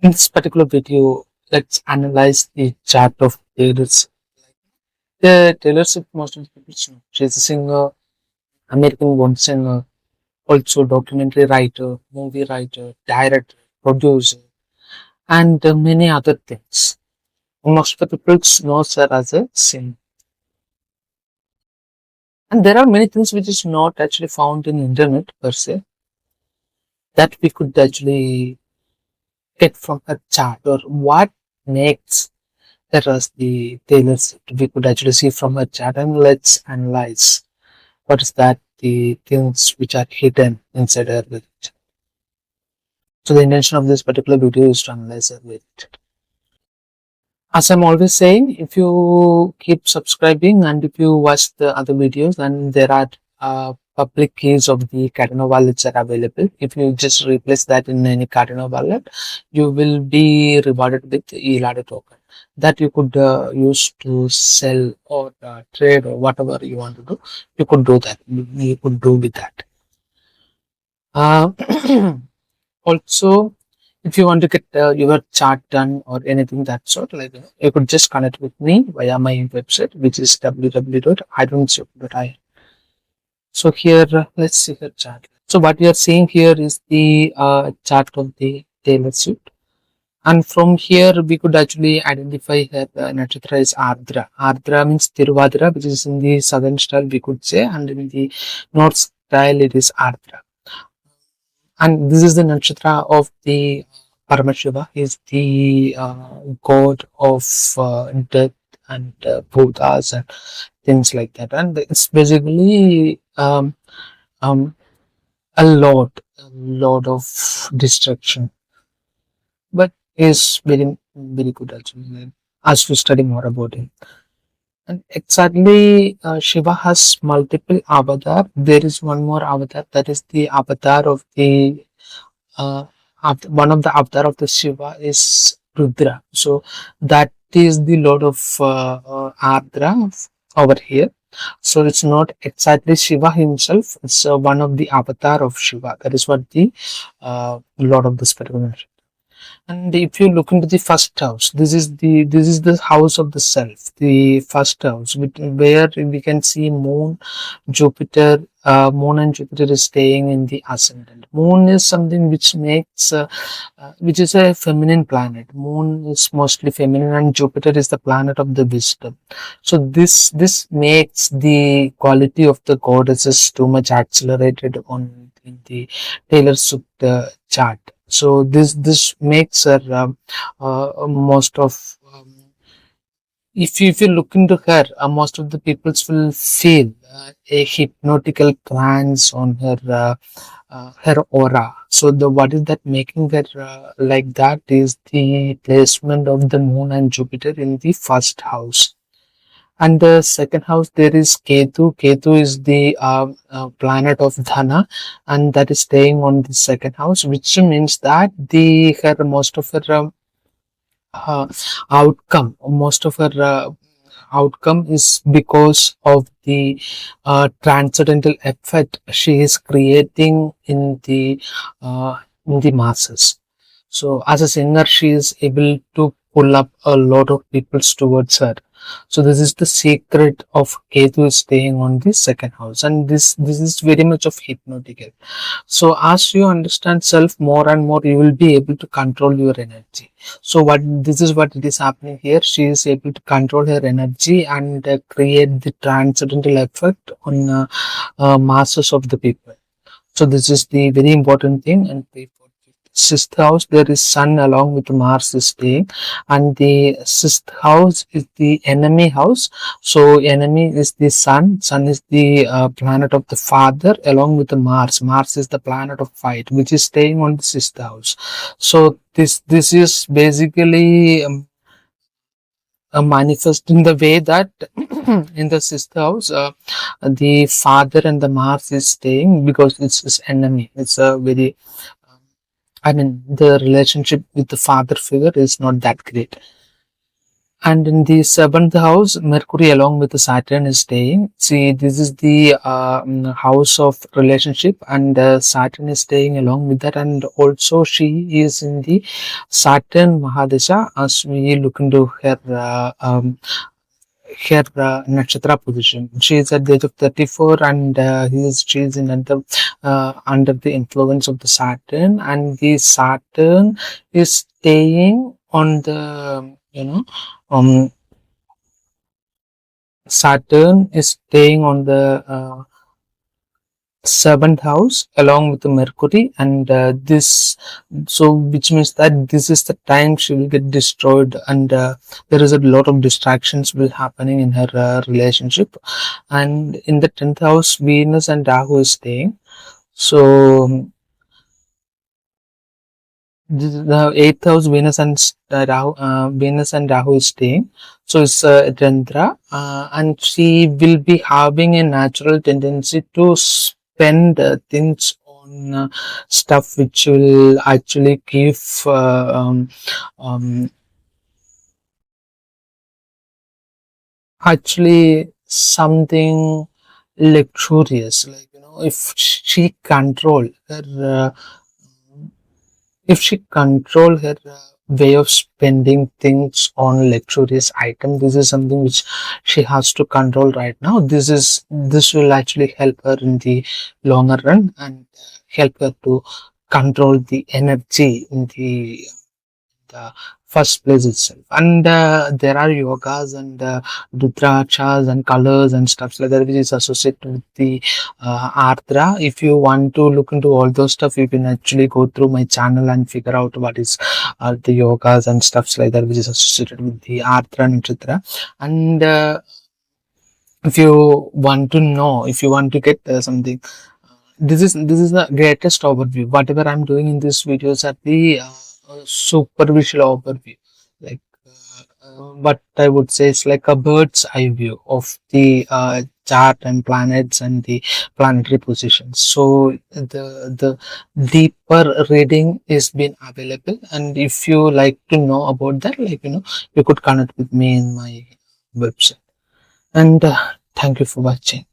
In this particular video, let's analyze the chart of Taylor Swift. The Taylor Swift, most of the people know. She's a singer, American-born singer, also documentary writer, movie writer, director, producer, and many other things. Most of the people know her as a singer. And there are many things which is not actually found in internet per se that we could actually get from her chart, or what makes that was the Taylor Swift we could actually see from her chart, and let's analyze what is that the things which are hidden inside her village. So the intention of this particular video is to analyze her village. As I'm always saying, if you keep subscribing and if you watch the other videos, then there are public keys of the Cardano wallets are available. If you just replace that in any Cardano wallet, you will be rewarded with ELAD token that you could use to sell or trade or whatever you want to do. You could do that. You could do with that. Uh, Also, if you want to get your chart done or anything that sort, like you could just connect with me via my website, which is www.idon'tship.in. So here, let's see her chart. So what you are seeing here is the chart of the Taylor Swift. And from here, we could actually identify her nakshatra is Ardra. Ardra means Tiruvadra, which is in the southern style, we could say, and in the north style, it is Ardra. And this is the nakshatra of the Paramashiva. He is the god of death and Buddhas and things like that. And it's basically um, a lot of destruction, but is very good actually. As we study more about him. And exactly, Shiva has multiple avatar. There is one more avatar, that is the avatar of the uh, one of the avatar of the Shiva is Rudra. So that is the Lord of Ardra over here. So it's not exactly Shiva himself. It's one of the avatar of Shiva. That is what the Lord of this particular. And if you look into the first house, this is the house of the self, the first house, where we can see Moon, Jupiter. Moon and Jupiter is staying in the ascendant. Moon is something which makes, which is a feminine planet. Moon is mostly feminine, and Jupiter is the planet of the wisdom. So this makes the quality of the goddesses too much accelerated on in the Taylor Swift chart. So this makes her most of if you look into her, most of the peoples will feel a hypnotical trance on her aura. So the what is that making her like that is the placement of the Moon and Jupiter in the first house. And the second house, there is Ketu. Ketu is the planet of Dhana, and that is staying on the second house, which means that the her most of her uh, most of her outcome is because of the transcendental effect she is creating in the masses. So as a singer, she is able to pull up a lot of people towards her. So this is the secret of Ketu staying on the second house, and this is very much of hypnotical. So as you understand self more and more, you will be able to control your energy. So what this is what it is happening here. She is able to control her energy and create the transcendental effect on masses of the people. So this is the very important thing. And the sixth house, there is Sun along with Mars is staying, and the sixth house is the enemy house. So enemy is the Sun. Sun is the planet of the father along with the Mars. Mars is the planet of fight, which is staying on the sixth house. So this is basically manifesting the way that in the sixth house, the father and the Mars is staying because it's his enemy. It's a very I mean, the relationship with the father figure is not that great. And in the seventh house, Mercury along with the Saturn is staying. See, this is the house of relationship, and Saturn is staying along with that. And also, she is in the Saturn Mahadasha as we look into her nakshatra position. She is at the age of 34, and she is in under the influence of the Saturn, and the Saturn is staying on the um Saturn is staying on the seventh house along with the Mercury, and this, so which means that this is the time she will get destroyed, and there is a lot of distractions will happening in her relationship. And in the 10th house, Venus and Rahu is staying. So this is the eighth house, Venus and Rahu is staying. So it's Chandra, and she will be having a natural tendency to spend things on stuff which will actually give um, actually something luxurious. Like, if she control her. If she control her way of spending things on luxurious item, this is something which she has to control right now. This will actually help her in the longer run, and help her to control the energy in the first place itself. And there are yogas and rudrakshas and colors and stuff like that which is associated with the ardra. If you want to look into all those stuff, you can actually go through my channel and figure out what is the yogas and stuffs like that which is associated with the ardra nakshatra. And if you want to know, if you want to get something, this is the greatest overview. Whatever I'm doing in these videos are the superficial overview. Like what I would say is like a bird's eye view of the chart and planets and the planetary positions. So the deeper reading is been available, and if you like to know about that, like, you could connect with me in my website. And thank you for watching.